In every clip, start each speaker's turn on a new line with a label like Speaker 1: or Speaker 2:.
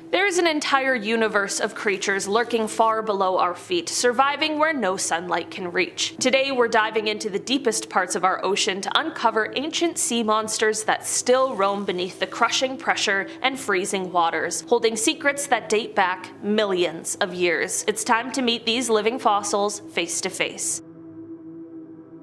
Speaker 1: There is an entire universe of creatures lurking far below our feet, surviving where no sunlight can reach. Today we're diving into the deepest parts of our ocean to uncover ancient sea monsters that still roam beneath the crushing pressure and freezing waters, holding secrets that date back millions of years. It's time to meet these living fossils face to face.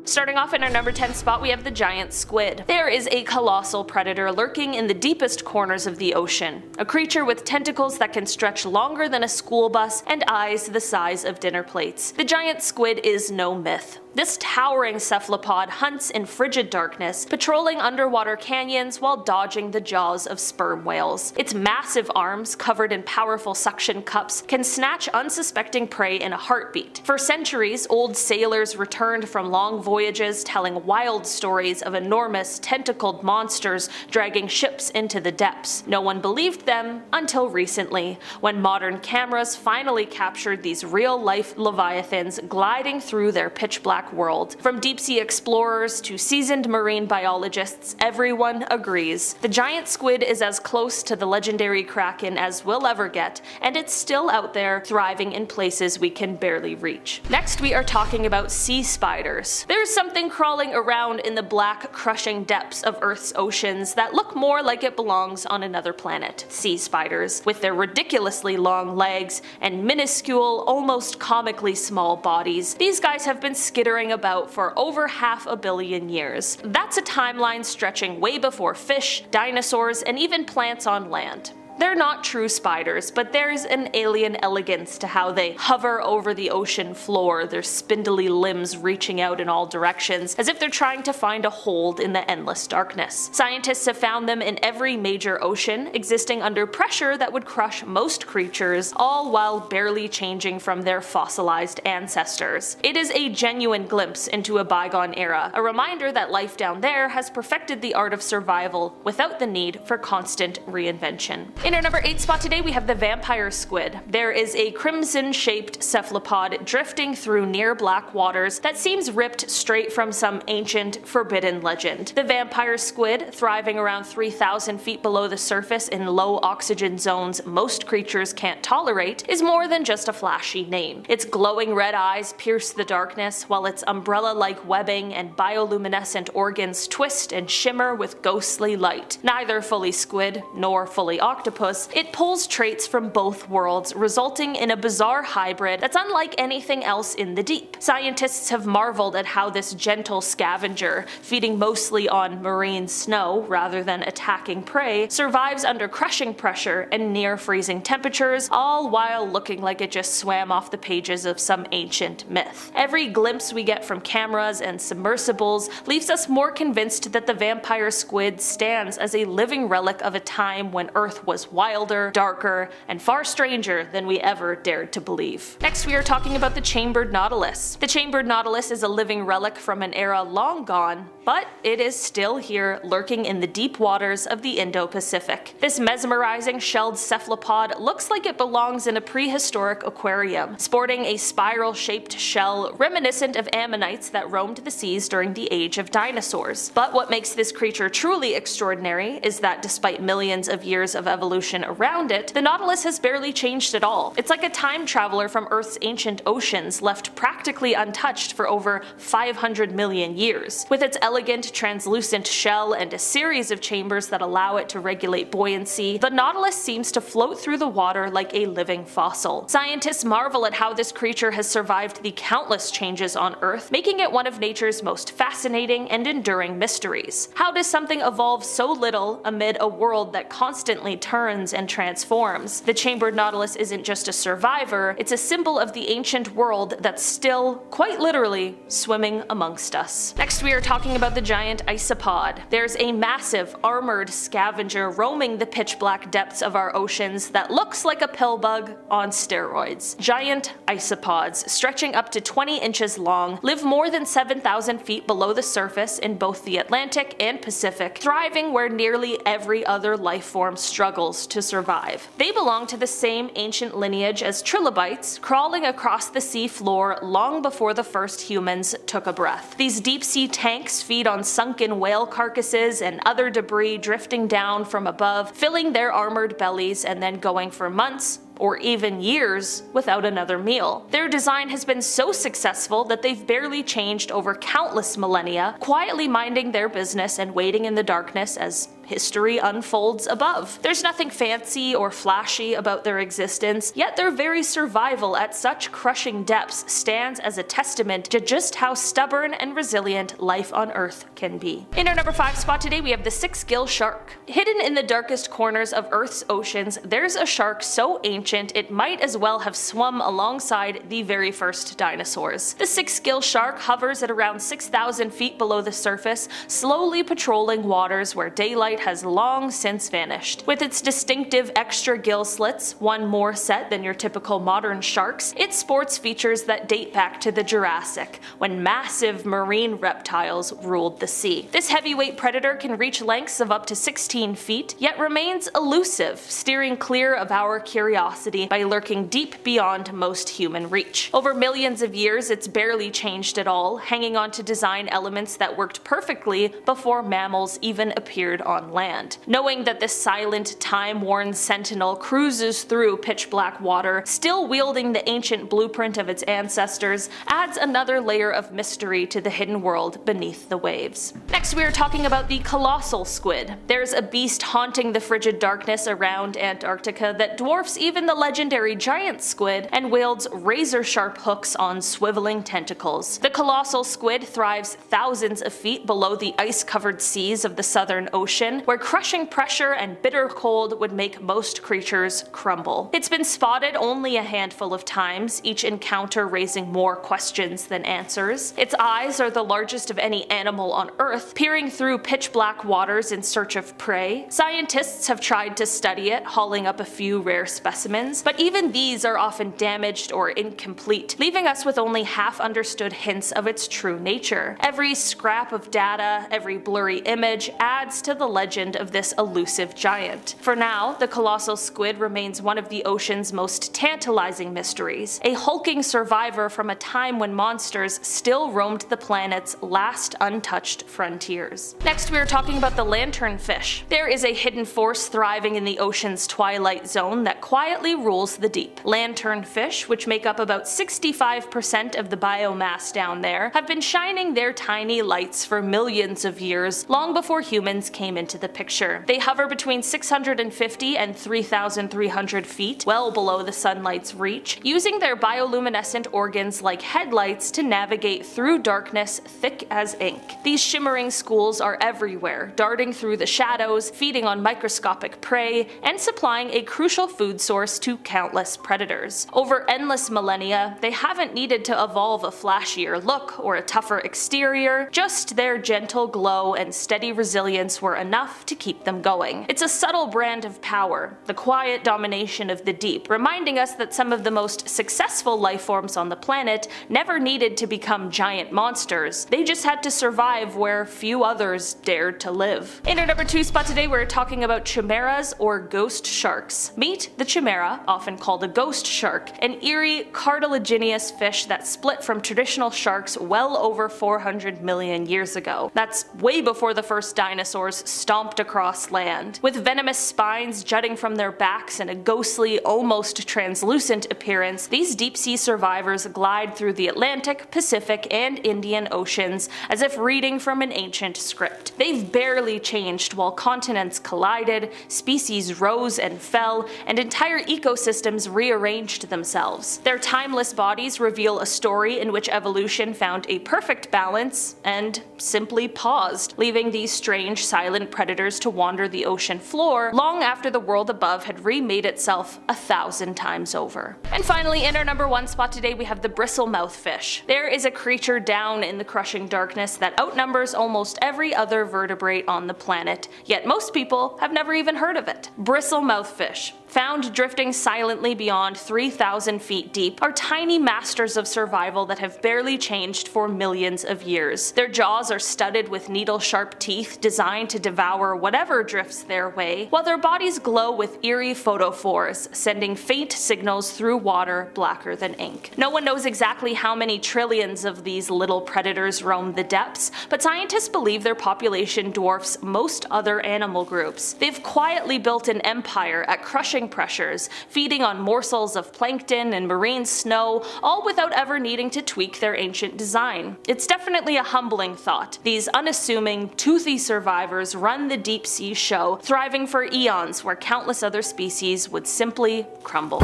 Speaker 1: Starting off in our number 10 spot, we have the giant squid. There is a colossal predator lurking in the deepest corners of the ocean, a creature with tentacles that can stretch longer than a school bus and eyes the size of dinner plates. The giant squid is no myth. This towering cephalopod hunts in frigid darkness, patrolling underwater canyons while dodging the jaws of sperm whales. Its massive arms, covered in powerful suction cups, can snatch unsuspecting prey in a heartbeat. For centuries, old sailors returned from long voyages telling wild stories of enormous, tentacled monsters dragging ships into the depths. No one believed them until recently, when modern cameras finally captured these real-life leviathans gliding through their pitch-black world. From deep-sea explorers to seasoned marine biologists, everyone agrees. The giant squid is as close to the legendary kraken as we'll ever get, and it's still out there, thriving in places we can barely reach. Next, we are talking about sea spiders. There's something crawling around in the black, crushing depths of Earth's oceans that look more like it belongs on another planet. Sea spiders, with their ridiculously long legs and minuscule, almost comically small bodies. These guys have been skittering about for over 500 million years. That's a timeline stretching way before fish, dinosaurs, and even plants on land. They're not true spiders, but there's an alien elegance to how they hover over the ocean floor, their spindly limbs reaching out in all directions, as if they're trying to find a hold in the endless darkness. Scientists have found them in every major ocean, existing under pressure that would crush most creatures, all while barely changing from their fossilized ancestors. It is a genuine glimpse into a bygone era, a reminder that life down there has perfected the art of survival without the need for constant reinvention. In our number 8 spot today, we have the vampire squid. There is a crimson-shaped cephalopod drifting through near black waters that seems ripped straight from some ancient, forbidden legend. The vampire squid, thriving around 3,000 feet below the surface in low oxygen zones most creatures can't tolerate, is more than just a flashy name. Its glowing red eyes pierce the darkness, while its umbrella-like webbing and bioluminescent organs twist and shimmer with ghostly light. Neither fully squid nor fully octopus, it pulls traits from both worlds, resulting in a bizarre hybrid that's unlike anything else in the deep. Scientists have marveled at how this gentle scavenger, feeding mostly on marine snow rather than attacking prey, survives under crushing pressure and near freezing temperatures, all while looking like it just swam off the pages of some ancient myth. Every glimpse we get from cameras and submersibles leaves us more convinced that the vampire squid stands as a living relic of a time when Earth was wilder, darker, and far stranger than we ever dared to believe. Next, we are talking about the chambered nautilus. The chambered nautilus is a living relic from an era long gone, but it is still here, lurking in the deep waters of the Indo-Pacific. This mesmerizing shelled cephalopod looks like it belongs in a prehistoric aquarium, sporting a spiral-shaped shell reminiscent of ammonites that roamed the seas during the age of dinosaurs. But what makes this creature truly extraordinary is that despite millions of years of evolution around it, the nautilus has barely changed at all. It's like a time traveler from Earth's ancient oceans, left practically untouched for over 500 million years. With its elegant, translucent shell and a series of chambers that allow it to regulate buoyancy, the nautilus seems to float through the water like a living fossil. Scientists marvel at how this creature has survived the countless changes on Earth, making it one of nature's most fascinating and enduring mysteries. How does something evolve so little amid a world that constantly turns and transforms? The chambered nautilus isn't just a survivor, it's a symbol of the ancient world that's still, quite literally, swimming amongst us. Next, we are talking about the giant isopod. There's a massive, armored scavenger roaming the pitch-black depths of our oceans that looks like a pill bug on steroids. Giant isopods, stretching up to 20 inches long, live more than 7,000 feet below the surface in both the Atlantic and Pacific, thriving where nearly every other life form struggles to survive. They belong to the same ancient lineage as trilobites, crawling across the sea floor long before the first humans took a breath. These deep-sea tanks feed feed on sunken whale carcasses and other debris drifting down from above, filling their armored bellies and then going for months, or even years, without another meal. Their design has been so successful that they've barely changed over countless millennia, quietly minding their business and waiting in the darkness as history unfolds above. There's nothing fancy or flashy about their existence, yet their very survival at such crushing depths stands as a testament to just how stubborn and resilient life on Earth can be. In our number 5 spot today, we have the 6-gill shark. Hidden in the darkest corners of Earth's oceans, there's a shark so ancient it might as well have swum alongside the very first dinosaurs. The 6-gill shark hovers at around 6,000 feet below the surface, slowly patrolling waters where daylight has long since vanished. With its distinctive extra gill slits, one more set than your typical modern sharks, it sports features that date back to the Jurassic, when massive marine reptiles ruled the sea. This heavyweight predator can reach lengths of up to 16 feet, yet remains elusive, steering clear of our curiosity by lurking deep beyond most human reach. Over millions of years, it's barely changed at all, hanging on to design elements that worked perfectly before mammals even appeared on land. Knowing that this silent, time-worn sentinel cruises through pitch-black water, still wielding the ancient blueprint of its ancestors, adds another layer of mystery to the hidden world beneath the waves. Next, we are talking about the colossal squid. There's a beast haunting the frigid darkness around Antarctica that dwarfs even the legendary giant squid and wields razor-sharp hooks on swiveling tentacles. The colossal squid thrives thousands of feet below the ice-covered seas of the Southern Ocean, where crushing pressure and bitter cold would make most creatures crumble. It's been spotted only a handful of times, each encounter raising more questions than answers. Its eyes are the largest of any animal on Earth, peering through pitch-black waters in search of prey. Scientists have tried to study it, hauling up a few rare specimens, but even these are often damaged or incomplete, leaving us with only half-understood hints of its true nature. Every scrap of data, every blurry image adds to the legend of this elusive giant. For now, the colossal squid remains one of the ocean's most tantalizing mysteries, a hulking survivor from a time when monsters still roamed the planet's last untouched frontiers. Next, we are talking about the lanternfish. There is a hidden force thriving in the ocean's twilight zone that quietly rules the deep. Lanternfish, which make up about 65% of the biomass down there, have been shining their tiny lights for millions of years, long before humans came into the picture. They hover between 650 and 3,300 feet, well below the sunlight's reach, using their bioluminescent organs like headlights to navigate through darkness thick as ink. These shimmering schools are everywhere, darting through the shadows, feeding on microscopic prey, and supplying a crucial food source to countless predators. Over endless millennia, they haven't needed to evolve a flashier look or a tougher exterior, just their gentle glow and steady resilience were enough to keep them going. It's a subtle brand of power, the quiet domination of the deep, reminding us that some of the most successful life forms on the planet never needed to become giant monsters, they just had to survive where few others dared to live. In our number 2 spot today, we're talking about chimeras or ghost sharks. Meet the chimera, often called a ghost shark, an eerie, cartilaginous fish that split from traditional sharks well over 400 million years ago. That's way before the first dinosaurs stomped across land. With venomous spines jutting from their backs and a ghostly, almost translucent appearance, these deep-sea survivors glide through the Atlantic, Pacific, and Indian Oceans as if reading from an ancient script. They've barely changed while continents collided, species rose and fell, and entire ecosystems rearranged themselves. Their timeless bodies reveal a story in which evolution found a perfect balance and simply paused, leaving these strange, silent predators to wander the ocean floor long after the world above had remade itself 1,000 times over. And finally, in our number 1 spot today, we have the bristlemouth fish. There is a creature down in the crushing darkness that outnumbers almost every other vertebrate on the planet, yet most people have never even heard of it. Bristlemouth fish. Found drifting drifting silently beyond 3,000 feet deep, are tiny masters of survival that have barely changed for millions of years. Their jaws are studded with needle-sharp teeth designed to devour whatever drifts their way, while their bodies glow with eerie photophores, sending faint signals through water blacker than ink. No one knows exactly how many trillions of these little predators roam the depths, but scientists believe their population dwarfs most other animal groups. They've quietly built an empire at crushing pressures, feeding on morsels of plankton and marine snow, all without ever needing to tweak their ancient design. It's definitely a humbling thought. These unassuming, toothy survivors run the deep sea show, thriving for eons where countless other species would simply crumble.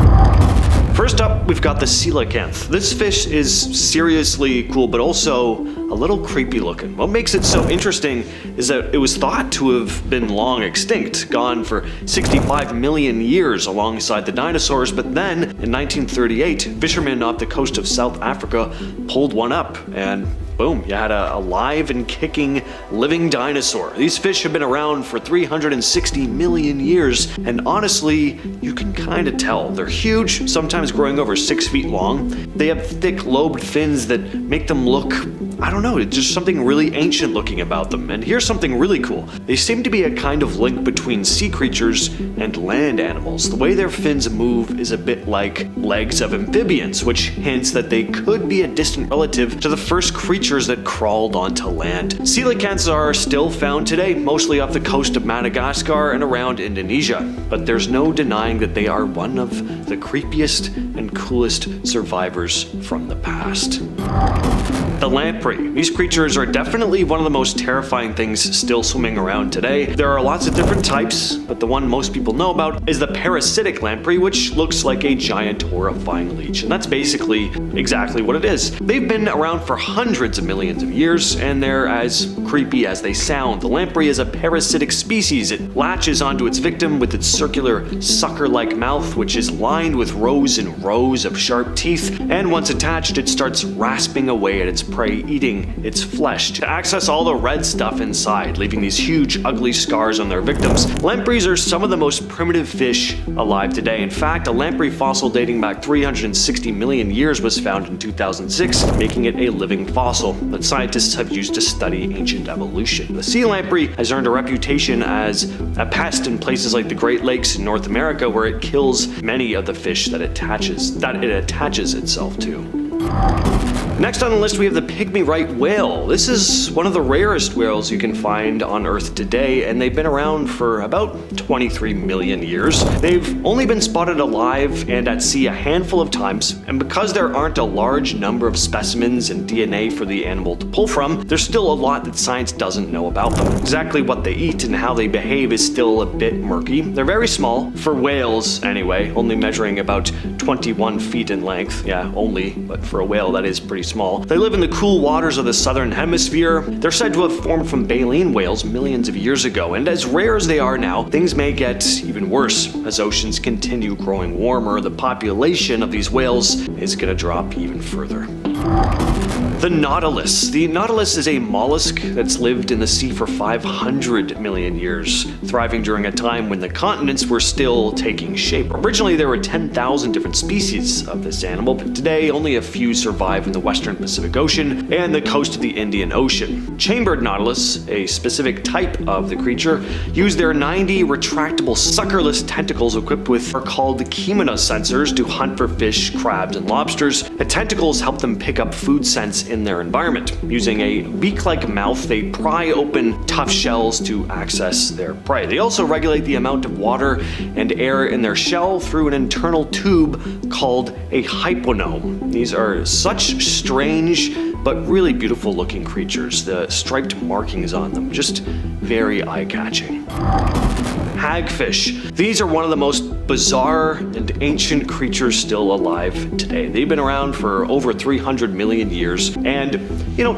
Speaker 2: First up, we've got the coelacanth. This fish is seriously cool, but also a little creepy looking. What makes it so interesting is that it was thought to have been long extinct, gone for 65 million years alongside the dinosaurs, but then in 1938, fishermen off the coast of South Africa pulled one up, and boom, you had a live and kicking living dinosaur. These fish have been around for 360 million years, and honestly, you can kind of tell. They're huge, sometimes growing over 6 feet long. They have thick lobed fins that make them look, I don't know, just something really ancient looking about them. And here's something really cool. They seem to be a kind of link between sea creatures and land animals. The way their fins move is a bit like legs of amphibians, which hints that they could be a distant relative to the first creatures that crawled onto land. Coelacanths are still found today, mostly off the coast of Madagascar and around Indonesia, but there's no denying that they are one of the creepiest and coolest survivors from the past. The lamprey. These creatures are definitely one of the most terrifying things still swimming around today. There are lots of different types, but the one most people know about is the parasitic lamprey, which looks like a giant horrifying leech, and that's basically exactly what it is. They've been around for hundreds of millions of years, and they're as creepy as they sound. The lamprey is a parasitic species. It latches onto its victim with its circular sucker-like mouth, which is lined with rows and rows of sharp teeth, and once attached, it starts rasping away at its prey, eating its flesh to access all the red stuff inside, leaving these huge, ugly scars on their victims. Lampreys are some of the most primitive fish alive today. In fact, a lamprey fossil dating back 360 million years was found in 2006, making it a living fossil that scientists have used to study ancient evolution. The sea lamprey has earned a reputation as a pest in places like the Great Lakes in North America, where it kills many of the fish that it attaches itself to. Next on the list, we have the pygmy right whale. This is one of the rarest whales you can find on Earth today, and they've been around for about 23 million years. They've only been spotted alive and at sea a handful of times, and because there aren't a large number of specimens and DNA for the animal to pull from, there's still a lot that science doesn't know about them. Exactly what they eat and how they behave is still a bit murky. They're very small, for whales anyway, only measuring about 21 feet in length. Yeah, only, but for a whale that is pretty small. They live in the cool waters of the southern hemisphere. They're said to have formed from baleen whales millions of years ago, and as rare as they are now, things may get even worse. As oceans continue growing warmer, the population of these whales is gonna drop even further. The nautilus. The nautilus is a mollusk that's lived in the sea for 500 million years, thriving during a time when the continents were still taking shape. Originally, there were 10,000 different species of this animal, but today only a few survive in the western Pacific Ocean and the coast of the Indian Ocean. Chambered nautilus, a specific type of the creature, use their 90 retractable suckerless tentacles equipped with are called chemonosensors to hunt for fish, crabs, and lobsters. The tentacles help them pick up food scents in their environment. Using a beak-like mouth, they pry open tough shells to access their prey. They also regulate the amount of water and air in their shell through an internal tube called a hyponome. These are such strange but really beautiful looking creatures. The striped markings on them, just very eye-catching. Hagfish. These are one of the most bizarre and ancient creatures still alive today. They've been around for over 300 million years, and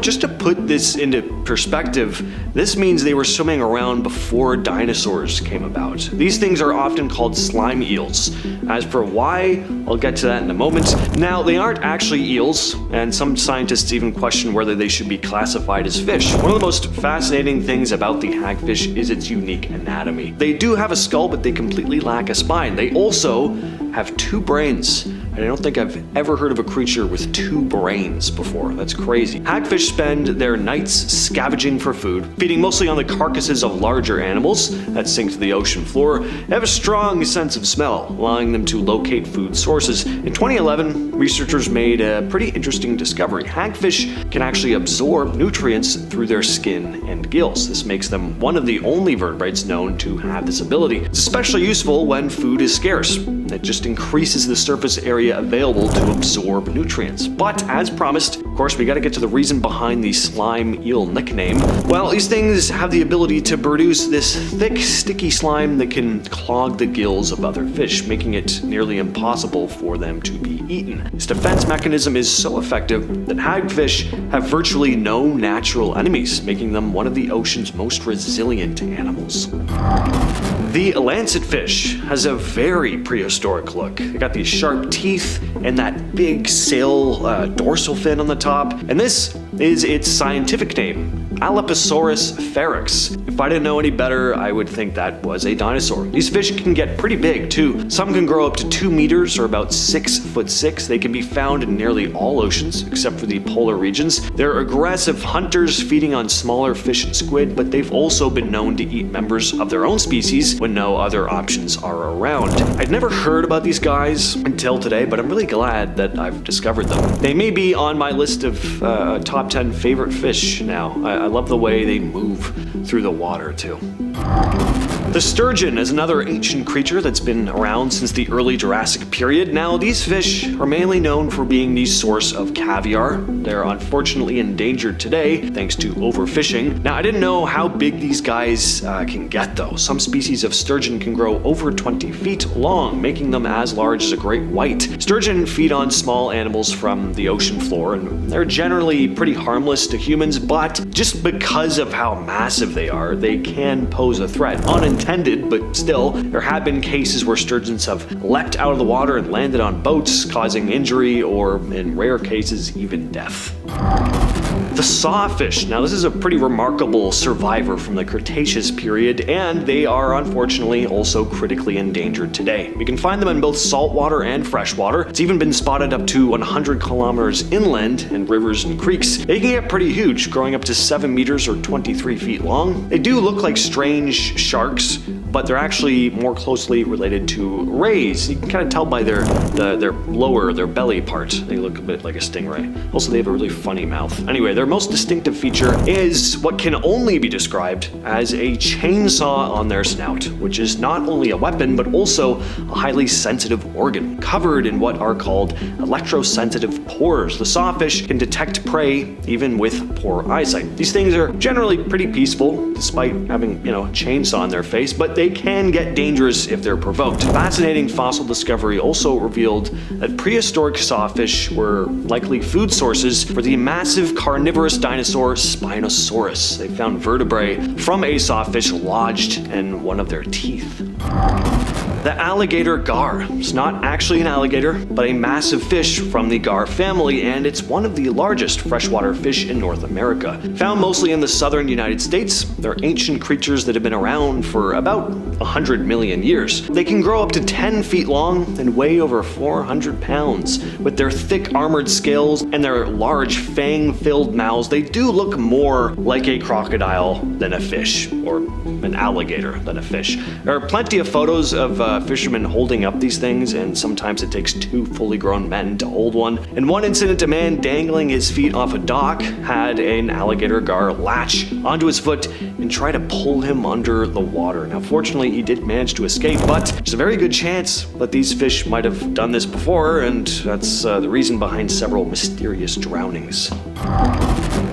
Speaker 2: just to put this into perspective, this means they were swimming around before dinosaurs came about. These things are often called slime eels. As for why, I'll get to that in a moment. Now, they aren't actually eels, and some scientists even question whether they should be classified as fish. One of the most fascinating things about the hagfish is its unique anatomy. They do have a skull, but they completely lack a spine. They also have 2 brains. And I don't think I've ever heard of a creature with 2 brains before. That's crazy. Hagfish spend their nights scavenging for food, feeding mostly on the carcasses of larger animals that sink to the ocean floor. They have a strong sense of smell, allowing them to locate food sources. In 2011, researchers made a pretty interesting discovery. Hagfish can actually absorb nutrients through their skin and gills. This makes them one of the only vertebrates known to have this ability. It's especially useful when food is scarce. It just increases the surface area available to absorb nutrients. But as promised, of course, we gotta get to the reason behind the slime eel nickname. Well, these things have the ability to produce this thick, sticky slime that can clog the gills of other fish, making it nearly impossible for them to be eaten. This defense mechanism is so effective that hagfish have virtually no natural enemies, making them one of the ocean's most resilient animals. The lancetfish has a very prehistoric look. They got these sharp teeth and that big sail dorsal fin on the top. And this is its scientific name, Alepisaurus ferox. If I didn't know any better, I would think that was a dinosaur. These fish can get pretty big too. Some can grow up to 2 meters or about 6'6". They can be found in nearly all oceans except for the polar regions. They're aggressive hunters, feeding on smaller fish and squid, but they've also been known to eat members of their own species when no other options are around. I'd never heard about these guys until today, but I'm really glad that I've discovered them. They may be on my list of top 10 favorite fish now. I love the way they move through the water too. The sturgeon is another ancient creature that's been around since the early Jurassic period. Now, these fish are mainly known for being the source of caviar. They're unfortunately endangered today thanks to overfishing. Now, I didn't know how big these guys can get though. Some species of sturgeon can grow over 20 feet long, making them as large as a great white. Sturgeon feed on small animals from the ocean floor, and they're generally pretty harmless to humans, but just because of how massive they are, they can pose a threat. Unintended, but still, there have been cases where sturgeons have leapt out of the water and landed on boats, causing injury or, in rare cases, even death. The sawfish. Now, this is a pretty remarkable survivor from the Cretaceous period, and they are unfortunately also critically endangered today. We can find them in both saltwater and freshwater. It's even been spotted up to 100 kilometers inland in rivers and creeks. They can get pretty huge, growing up to 7 meters or 23 feet long. They do look like strange sharks, but they're actually more closely related to rays. You can kind of tell by their belly part. They look a bit like a stingray. Also, they have a really funny mouth. Anyway, their most distinctive feature is what can only be described as a chainsaw on their snout, which is not only a weapon, but also a highly sensitive organ, covered in what are called electrosensitive pores. The sawfish can detect prey even with poor eyesight. These things are generally pretty peaceful, despite having, a chainsaw on their face, but they can get dangerous if they're provoked. Fascinating fossil discovery also revealed that prehistoric sawfish were likely food sources for the massive carnivorous dinosaur Spinosaurus. They found vertebrae from a sawfish lodged in one of their teeth. The alligator gar. It's not actually an alligator, but a massive fish from the gar family, and it's one of the largest freshwater fish in North America. Found mostly in the southern United States, they're ancient creatures that have been around for about 100 million years. They can grow up to 10 feet long and weigh over 400 pounds. With their thick armored scales and their large fang-filled mouths, they do look more like a crocodile than a fish, or an alligator than a fish. There are plenty of photos of fishermen holding up these things, and sometimes it takes 2 fully grown men to hold one. In one incident, a man dangling his feet off a dock had an alligator gar latch onto his foot and try to pull him under the water. Now, fortunately, he did manage to escape, but there's a very good chance that these fish might have done this before, and that's the reason behind several mysterious drownings.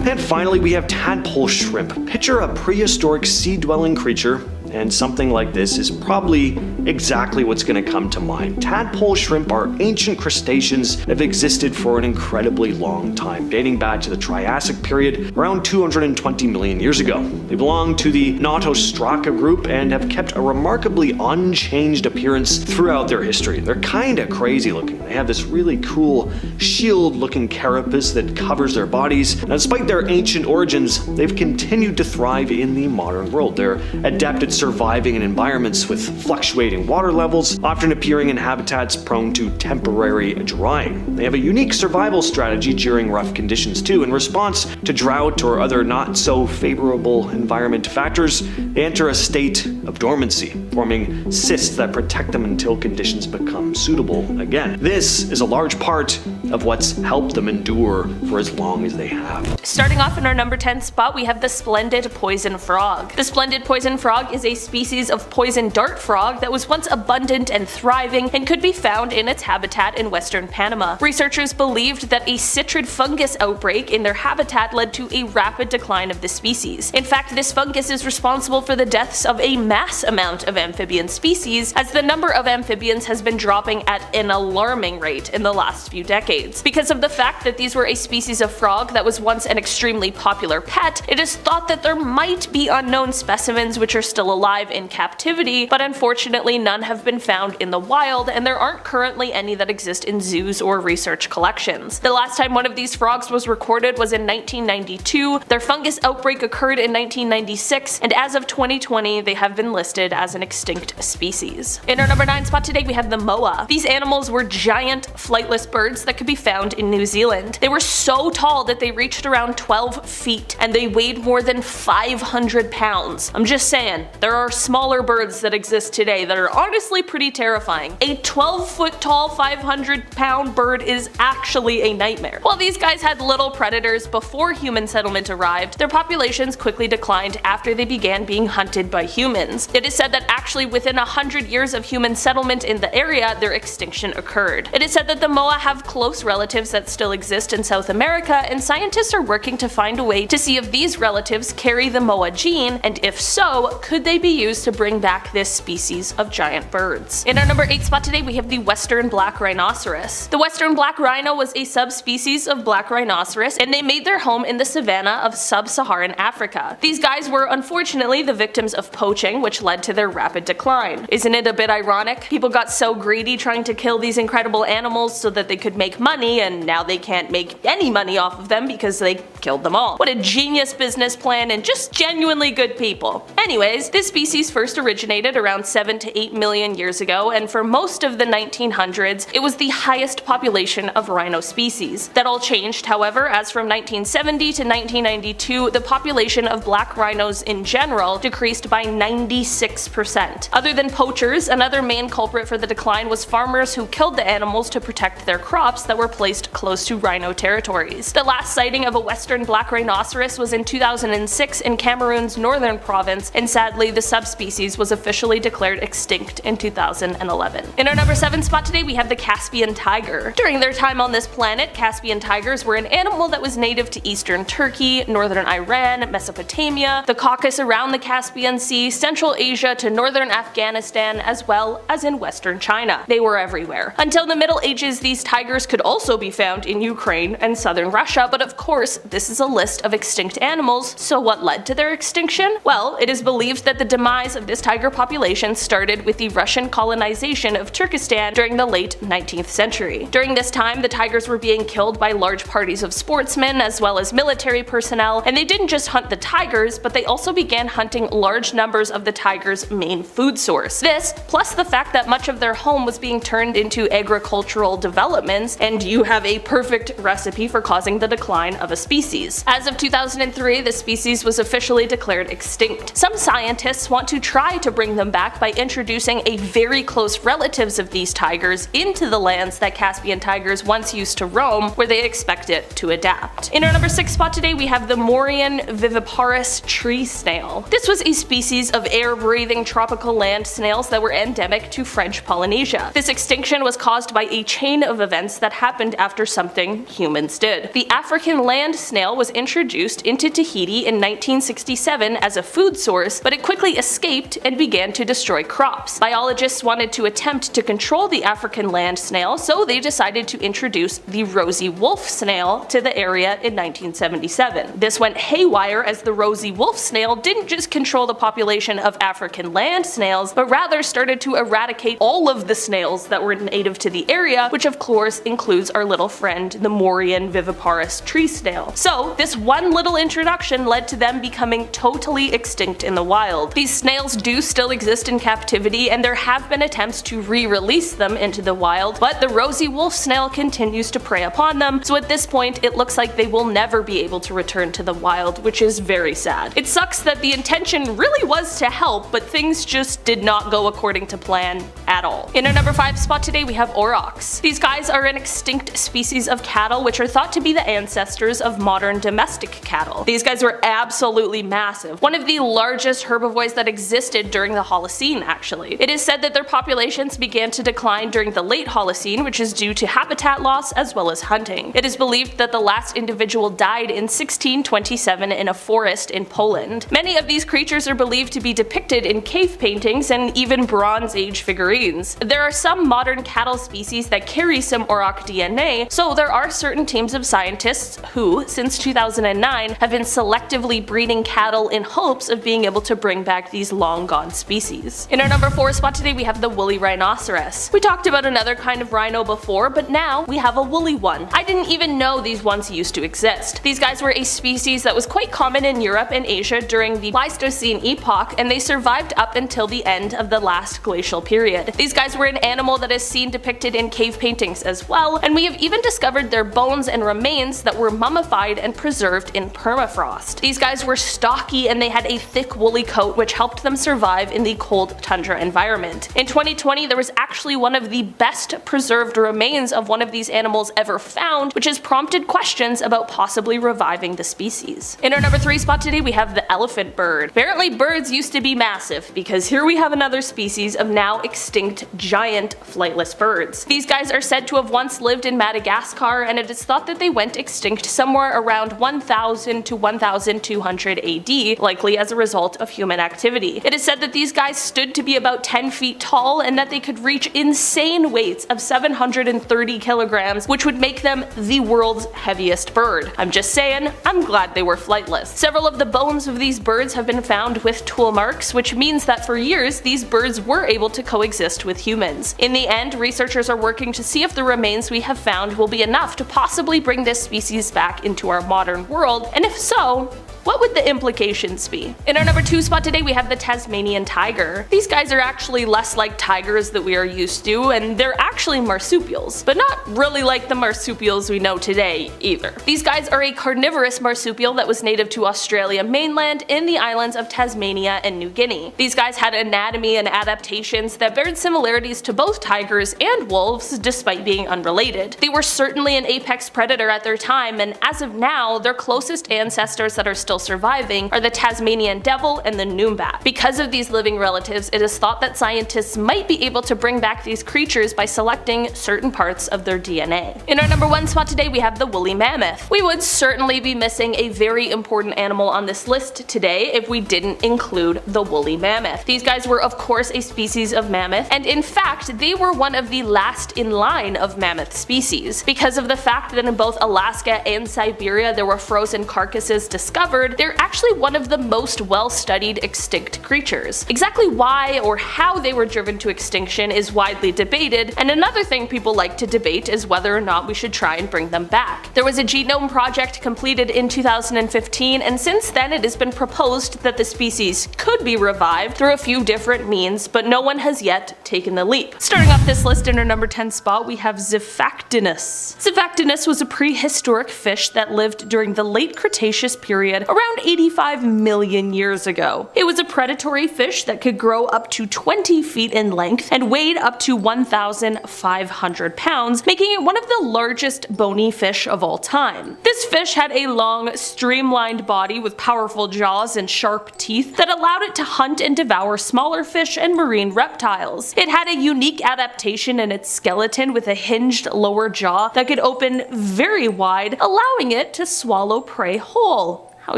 Speaker 2: And finally, we have tadpole shrimp. Picture a prehistoric sea-dwelling creature and something like this is probably exactly what's going to come to mind. Tadpole shrimp are ancient crustaceans that have existed for an incredibly long time, dating back to the Triassic period around 220 million years ago. They belong to the Notostraca group and have kept a remarkably unchanged appearance throughout their history. They're kinda crazy looking. They have this really cool shield-looking carapace that covers their bodies. Now, despite their ancient origins, they've continued to thrive in the modern world. They're adept at surviving in environments with fluctuating water levels, often appearing in habitats prone to temporary drying. They have a unique survival strategy during rough conditions too. In response to drought or other not so favorable environment factors, they enter a state of dormancy, forming cysts that protect them until conditions become suitable again. This is a large part of what's helped them endure for as long as they have.
Speaker 1: Starting off in our number 10 spot, we have the splendid poison frog. The splendid poison frog is a species of poison dart frog that was once abundant and thriving and could be found in its habitat in western Panama. Researchers believed that a citrid fungus outbreak in their habitat led to a rapid decline of the species. In fact, this fungus is responsible for the deaths of a mass amount of amphibian species, as the number of amphibians has been dropping at an alarming rate in the last few decades. Because of the fact that these were a species of frog that was once an extremely popular pet, it is thought that there might be unknown specimens which are still alive in captivity, but unfortunately none have been found in the wild, and there aren't currently any that exist in zoos or research collections. The last time one of these frogs was recorded was in 1992, their fungus outbreak occurred in 1996, and as of 2020 they have been listed as an extinct species. In our number 9 spot today we have the moa. These animals were giant flightless birds that could be found in New Zealand. They were so tall that they reached around 12 feet and they weighed more than 500 pounds. I'm just saying, there are smaller birds that exist today that are honestly pretty terrifying. A 12-foot tall 500-pound bird is actually a nightmare. While these guys had little predators before human settlement arrived, their populations quickly declined after they began being hunted by humans. It is said that actually within 100 years of human settlement in the area, their extinction occurred. It is said that the moa have close relatives that still exist in South America, and scientists are working to find a way to see if these relatives carry the moa gene, and if so, could they be used to bring back this species of giant birds. In our number 8 spot today we have the western black rhinoceros. The western black rhino was a subspecies of black rhinoceros, and they made their home in the savanna of sub-Saharan Africa. These guys were unfortunately the victims of poaching, which led to their rapid decline. Isn't it a bit ironic? People got so greedy trying to kill these incredible animals so that they could make money, and now they can't make any money off of them because they killed them all. What a genius business plan, and just genuinely good people. Anyways, this species first originated around 7 to 8 million years ago, and for most of the 1900s, it was the highest population of rhino species. That all changed, however, as from 1970 to 1992, the population of black rhinos in general decreased by 96%. Other than poachers, another main culprit for the decline was farmers who killed the animals to protect their crops that were placed close to rhino territories. The last sighting of a western black rhinoceros was in 2006 in Cameroon's northern province, and sadly the subspecies was officially declared extinct in 2011. In our number 7 spot today we have the Caspian tiger. During their time on this planet, Caspian tigers were an animal that was native to eastern Turkey, northern Iran, Mesopotamia, the Caucasus around the Caspian Sea, Central Asia to northern Afghanistan, as well as in western China. They were everywhere. Until the Middle Ages, these tigers could also be found in Ukraine and southern Russia, but of course this is a list of extinct animals, so what led to their extinction? Well, it is believed that the demise of this tiger population started with the Russian colonization of Turkestan during the late 19th century. During this time, the tigers were being killed by large parties of sportsmen as well as military personnel, and they didn't just hunt the tigers, but they also began hunting large numbers of the tiger's main food source. This, plus the fact that much of their home was being turned into agricultural developments, and you have a perfect recipe for causing the decline of a species. As of 2003, the species was officially declared extinct. Some scientists want to try to bring them back by introducing a very close relatives of these tigers into the lands that Caspian tigers once used to roam, where they expect it to adapt. In our number 6 spot today we have the Morian viviparous tree snail. This was a species of air-breathing tropical tropical land snails that were endemic to French Polynesia. This extinction was caused by a chain of events that happened after something humans did. The African land snail was introduced into Tahiti in 1967 as a food source, but it quickly escaped and began to destroy crops. Biologists wanted to attempt to control the African land snail, so they decided to introduce the rosy wolf snail to the area in 1977. This went haywire as the rosy wolf snail didn't just control the population of African land snails, but rather started to eradicate all of the snails that were native to the area, which of course includes our little friend, the Morian viviparous tree snail. So this one little introduction led to them becoming totally extinct in the wild. These snails do still exist in captivity, and there have been attempts to re-release them into the wild, but the rosy wolf snail continues to prey upon them, so at this point it looks like they will never be able to return to the wild, which is very sad. It sucks that the intention really was to help, but things just did not go according to plan at all. In our number 5 spot today we have aurochs. These guys are an extinct species of cattle which are thought to be the ancestors of modern domestic cattle. These guys were absolutely massive, one of the largest herbivores that existed during the Holocene actually. It is said that their populations began to decline during the late Holocene, which is due to habitat loss as well as hunting. It is believed that the last individual died in 1627 in a forest in Poland. Many of these creatures are believed to be depicted in cave paintings and even Bronze Age figurines. There are some modern cattle species that carry some auroch DNA, so there are certain teams of scientists who, since 2009, have been selectively breeding cattle in hopes of being able to bring back these long gone species. In our number 4 spot today we have the woolly rhinoceros. We talked about another kind of rhino before, but now we have a woolly one. I didn't even know these ones used to exist. These guys were a species that was quite common in Europe and Asia during the Pleistocene epoch, and they survived up until the end of the last glacial period. These guys were an animal that is seen depicted in cave paintings as well, and we have even discovered their bones and remains that were mummified and preserved in permafrost. These guys were stocky and they had a thick woolly coat which helped them survive in the cold tundra environment. In 2020 there was actually one of the best preserved remains of one of these animals ever found, which has prompted questions about possibly reviving the species. In our number 3 spot today we have the elephant bird. Apparently birds used to be massive, because here we have another species of now extinct giant flightless birds. These guys are said to have once lived in Madagascar, and it is thought that they went extinct somewhere around 1000 to 1200 AD, likely as a result of human activity. It is said that these guys stood to be about 10 feet tall and that they could reach insane weights of 730 kilograms, which would make them the world's heaviest bird. I'm just saying, I'm glad they were flightless. Several of the bones of these birds have been found with tool marks, which means that for years these birds were able to coexist with humans. In the end, researchers are working to see if the remains we have found will be enough to possibly bring this species back into our modern world, and if so, what would the implications be? In our number 2 spot today we have the Tasmanian tiger. These guys are actually less like tigers that we are used to, and they're actually marsupials, but not really like the marsupials we know today either. These guys are a carnivorous marsupial that was native to Australia mainland in the islands of Tasmania and New Guinea. These guys had anatomy and adaptations that bared similarities to both tigers and wolves despite being unrelated. They were certainly an apex predator at their time, and as of now, their closest ancestors that are still surviving are the Tasmanian devil and the Noombat. Because of these living relatives, it is thought that scientists might be able to bring back these creatures by selecting certain parts of their DNA. In our number 1 spot today we have the woolly mammoth. We would certainly be missing a very important animal on this list today if we didn't include the woolly mammoth. These guys were of course a species of mammoth, and in fact they were one of the last in line of mammoth species. Because of the fact that in both Alaska and Siberia there were frozen carcasses discovered, they're actually one of the most well-studied extinct creatures. Exactly why or how they were driven to extinction is widely debated, and another thing people like to debate is whether or not we should try and bring them back. There was a genome project completed in 2015, and since then it has been proposed that the species could be revived through a few different means, but no one has yet taken the leap. Starting off this list in our number 10 spot we have Xiphactinus. Xiphactinus was a prehistoric fish that lived during the late Cretaceous period around 85 million years ago. It was a predatory fish that could grow up to 20 feet in length and weighed up to 1,500 pounds, making it one of the largest bony fish of all time. This fish had a long, streamlined body with powerful jaws and sharp teeth that allowed it to hunt and devour smaller fish and marine reptiles. It had a unique adaptation in its skeleton with a hinged lower jaw that could open very wide, allowing it to swallow prey whole. How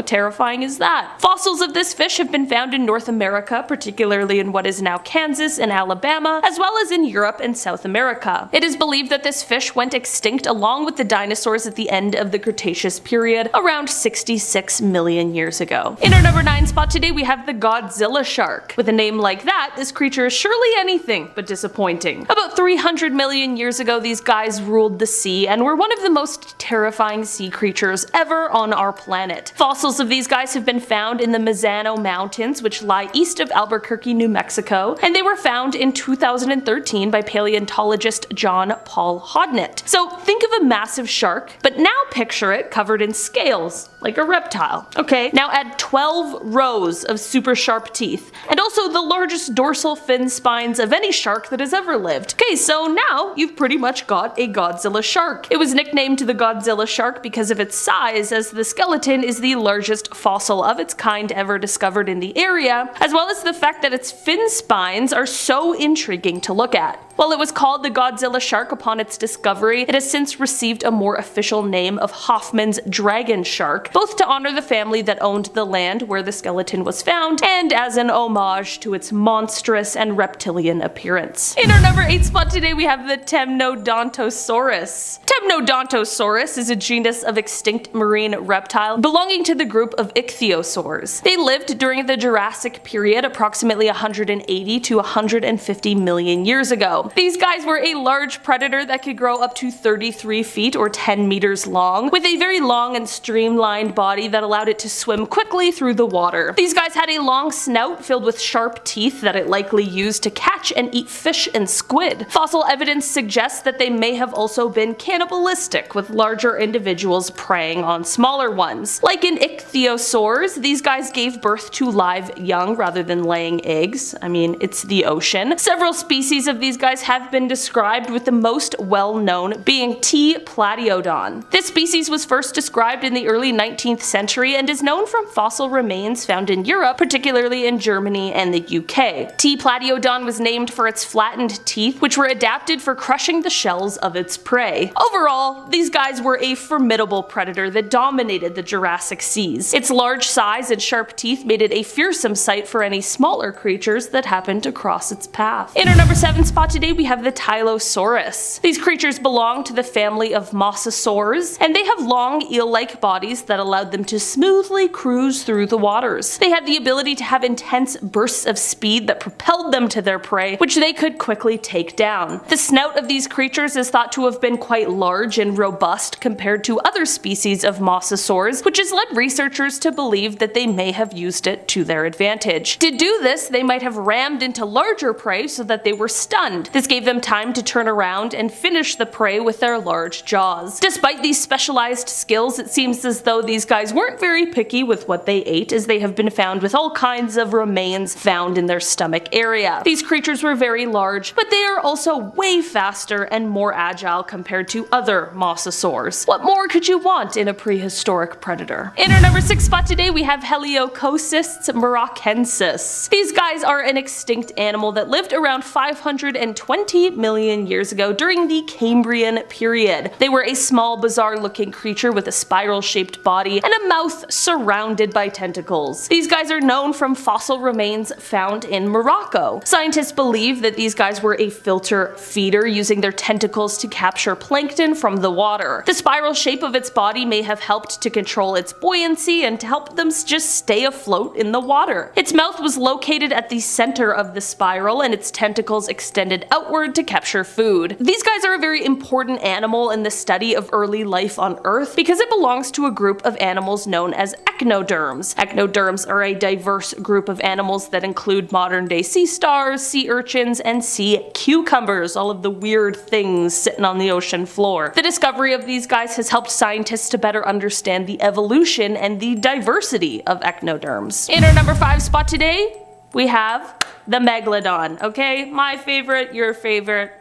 Speaker 1: terrifying is that? Fossils of this fish have been found in North America, particularly in what is now Kansas and Alabama, as well as in Europe and South America. It is believed that this fish went extinct along with the dinosaurs at the end of the Cretaceous period, around 66 million years ago. In our number 9 spot today, we have the Godzilla shark. With a name like that, this creature is surely anything but disappointing. About 300 million years ago, these guys ruled the sea and were one of the most terrifying sea creatures ever on our planet. Fossils of these guys have been found in the Mazzano Mountains, which lie east of Albuquerque, New Mexico, and they were found in 2013 by paleontologist John Paul Hodnett. So think of a massive shark, but now picture it covered in scales, like a reptile. Okay, now add 12 rows of super sharp teeth, and also the largest dorsal fin spines of any shark that has ever lived. Okay, so now you've pretty much got a Godzilla shark. It was nicknamed the Godzilla shark because of its size, as the skeleton is the largest fossil of its kind ever discovered in the area, as well as the fact that its fin spines are so intriguing to look at. While it was called the Godzilla shark upon its discovery, it has since received a more official name of Hoffman's dragon shark, both to honor the family that owned the land where the skeleton was found, and as an homage to its monstrous and reptilian appearance. In our number 8 spot today, we have the Temnodontosaurus. Temnodontosaurus is a genus of extinct marine reptile belonging to the group of ichthyosaurs. They lived during the Jurassic period, approximately 180 to 150 million years ago. These guys were a large predator that could grow up to 33 feet or 10 meters long, with a very long and streamlined body that allowed it to swim quickly through the water. These guys had a long snout filled with sharp teeth that it likely used to catch and eat fish and squid. Fossil evidence suggests that they may have also been cannibalistic, with larger individuals preying on smaller ones. Like in ichthyosaurs, these guys gave birth to live young rather than laying eggs. I mean, it's the ocean. Several species of these guys have been described, with the most well-known being T. Platyodon. This species was first described in the early 19th century and is known from fossil remains found in Europe, particularly in Germany and the UK. T. Platyodon was named for its flattened teeth, which were adapted for crushing the shells of its prey. Overall, these guys were a formidable predator that dominated the Jurassic seas. Its large size and sharp teeth made it a fearsome sight for any smaller creatures that happened to cross its path. In our number 7 spot today, we have the Tylosaurus. These creatures belong to the family of mosasaurs, and they have long eel-like bodies that allowed them to smoothly cruise through the waters. They had the ability to have intense bursts of speed that propelled them to their prey, which they could quickly take down. The snout of these creatures is thought to have been quite large and robust compared to other species of mosasaurs, which has led researchers to believe that they may have used it to their advantage. To do this, they might have rammed into larger prey so that they were stunned. This gave them time to turn around and finish the prey with their large jaws. Despite these specialized skills, it seems as though these guys weren't very picky with what they ate, as they have been found with all kinds of remains found in their stomach area. These creatures were very large, but they are also way faster and more agile compared to other mosasaurs. What more could you want in a prehistoric predator? In our number 6 spot today, we have Heliocostis moroccensis. These guys are an extinct animal that lived around 520 million years ago during the Cambrian period. They were a small, bizarre-looking creature with a spiral-shaped body and a mouth surrounded by tentacles. These guys are known from fossil remains found in Morocco. Scientists believe that these guys were a filter feeder, using their tentacles to capture plankton from the water. The spiral shape of its body may have helped to control its buoyancy and to help them just stay afloat in the water. Its mouth was located at the center of the spiral, and its tentacles extended outward to capture food. These guys are a very important animal in the study of early life on Earth because it belongs to a group of animals known as echinoderms. Echinoderms are a diverse group of animals that include modern-day sea stars, sea urchins, and sea cucumbers, all of the weird things sitting on the ocean floor. The discovery of these guys has helped scientists to better understand the evolution evolution and the diversity of echinoderms. In our number 5 spot today, we have the megalodon, okay? My favorite, your favorite,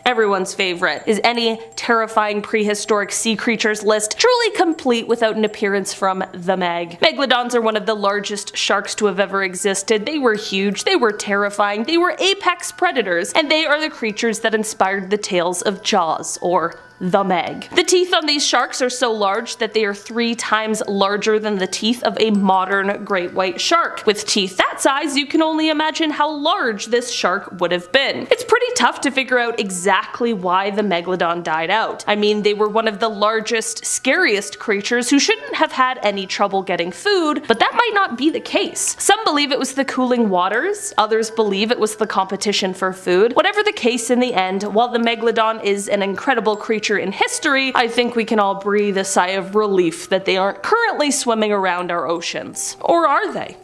Speaker 1: everyone's favorite. Is any terrifying prehistoric sea creatures list truly complete without an appearance from the Meg? Megalodons are one of the largest sharks to have ever existed. They were huge, they were terrifying, they were apex predators, and they are the creatures that inspired the tales of Jaws, or the Meg. The teeth on these sharks are so large that they are 3 times larger than the teeth of a modern great white shark. With teeth that size, you can only imagine how large this shark would have been. It's pretty tough to figure out exactly why the megalodon died out. I mean, they were one of the largest, scariest creatures who shouldn't have had any trouble getting food, but that might not be the case. Some believe it was the cooling waters, others believe it was the competition for food. Whatever the case in the end, while the megalodon is an incredible creature in history, I think we can all breathe a sigh of relief that they aren't currently swimming around our oceans. Or are they?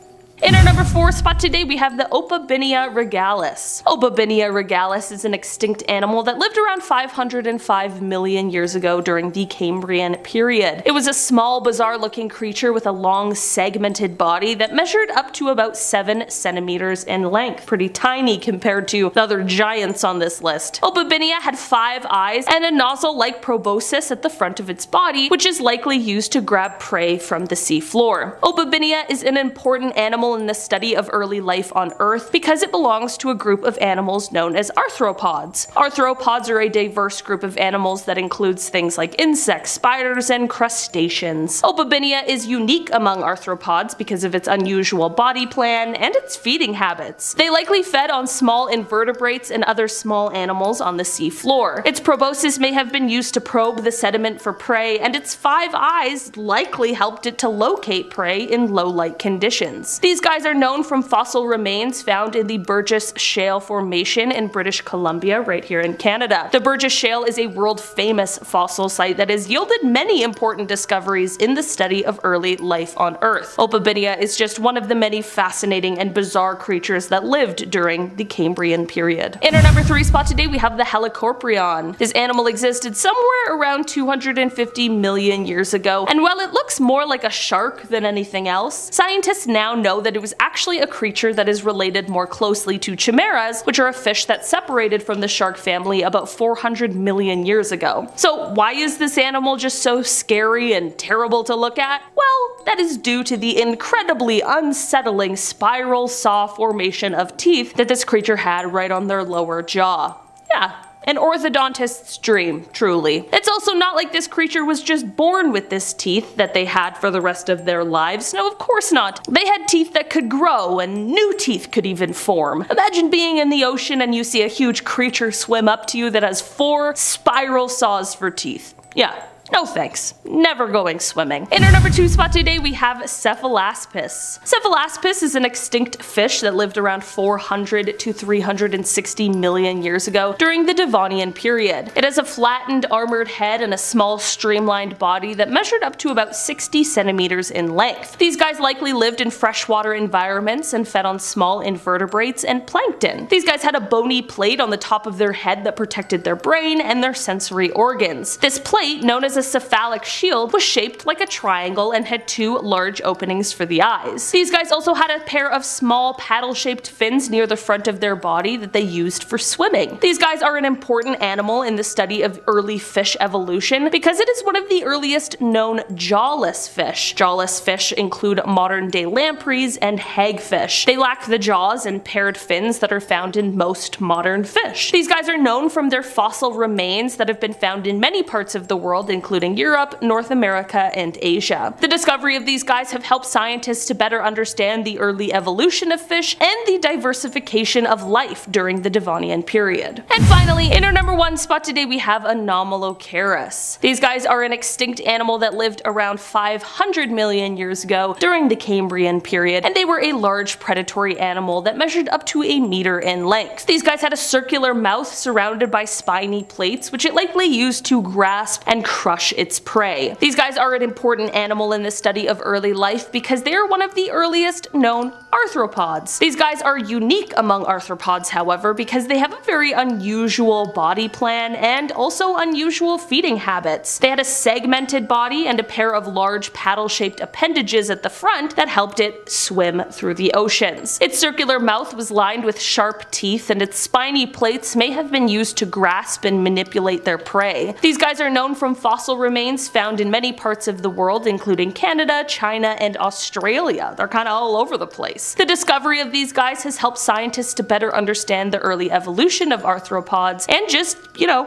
Speaker 1: In our number 4 spot today, we have the Opabinia regalis. Opabinia regalis is an extinct animal that lived around 505 million years ago during the Cambrian period. It was a small, bizarre-looking creature with a long, segmented body that measured up to about 7 centimeters in length. Pretty tiny compared to the other giants on this list. Opabinia had 5 eyes and a nozzle-like proboscis at the front of its body, which is likely used to grab prey from the seafloor. Opabinia is an important animal in the study of early life on Earth because it belongs to a group of animals known as arthropods. Arthropods are a diverse group of animals that includes things like insects, spiders, and crustaceans. Opabinia is unique among arthropods because of its unusual body plan and its feeding habits. They likely fed on small invertebrates and other small animals on the sea floor. Its proboscis may have been used to probe the sediment for prey, and its 5 eyes likely helped it to locate prey in low light conditions. These guys are known from fossil remains found in the Burgess Shale Formation in British Columbia, right here in Canada. The Burgess Shale is a world-famous fossil site that has yielded many important discoveries in the study of early life on Earth. Opabinia is just one of the many fascinating and bizarre creatures that lived during the Cambrian period. In our number 3 spot today, we have the Helicoprion. This animal existed somewhere around 250 million years ago, and while it looks more like a shark than anything else, scientists now know that it was actually a creature that is related more closely to chimeras, which are a fish that separated from the shark family about 400 million years ago. So why is this animal just so scary and terrible to look at? Well, that is due to the incredibly unsettling spiral saw formation of teeth that this creature had right on their lower jaw. Yeah. An orthodontist's dream, truly. It's also not like this creature was just born with this teeth that they had for the rest of their lives. No, of course not. They had teeth that could grow, and new teeth could even form. Imagine being in the ocean and you see a huge creature swim up to you that has 4 spiral saws for teeth. Yeah. No thanks. Never going swimming. In our number 2 spot today, we have Cephalaspis. Cephalaspis is an extinct fish that lived around 400 to 360 million years ago during the Devonian period. It has a flattened, armored head and a small, streamlined body that measured up to about 60 centimeters in length. These guys likely lived in freshwater environments and fed on small invertebrates and plankton. These guys had a bony plate on the top of their head that protected their brain and their sensory organs. This plate, known as a cephalic shield, was shaped like a triangle and had 2 large openings for the eyes. These guys also had a pair of small paddle-shaped fins near the front of their body that they used for swimming. These guys are an important animal in the study of early fish evolution because it is one of the earliest known jawless fish. Jawless fish include modern-day lampreys and hagfish. They lack the jaws and paired fins that are found in most modern fish. These guys are known from their fossil remains that have been found in many parts of the world, including Europe, North America, and Asia. The discovery of these guys have helped scientists to better understand the early evolution of fish and the diversification of life during the Devonian period. And finally, in our number 1 spot today, we have Anomalocaris. These guys are an extinct animal that lived around 500 million years ago during the Cambrian period, and they were a large predatory animal that measured up to a meter in length. These guys had a circular mouth surrounded by spiny plates, which it likely used to grasp and crush crush its prey. These guys are an important animal in the study of early life because they are one of the earliest known arthropods. These guys are unique among arthropods, however, because they have a very unusual body plan and also unusual feeding habits. They had a segmented body and a pair of large paddle-shaped appendages at the front that helped it swim through the oceans. Its circular mouth was lined with sharp teeth, and its spiny plates may have been used to grasp and manipulate their prey. These guys are known from fossil remains found in many parts of the world, including Canada, China, and Australia. They're kind of all over the place. The discovery of these guys has helped scientists to better understand the early evolution of arthropods and just,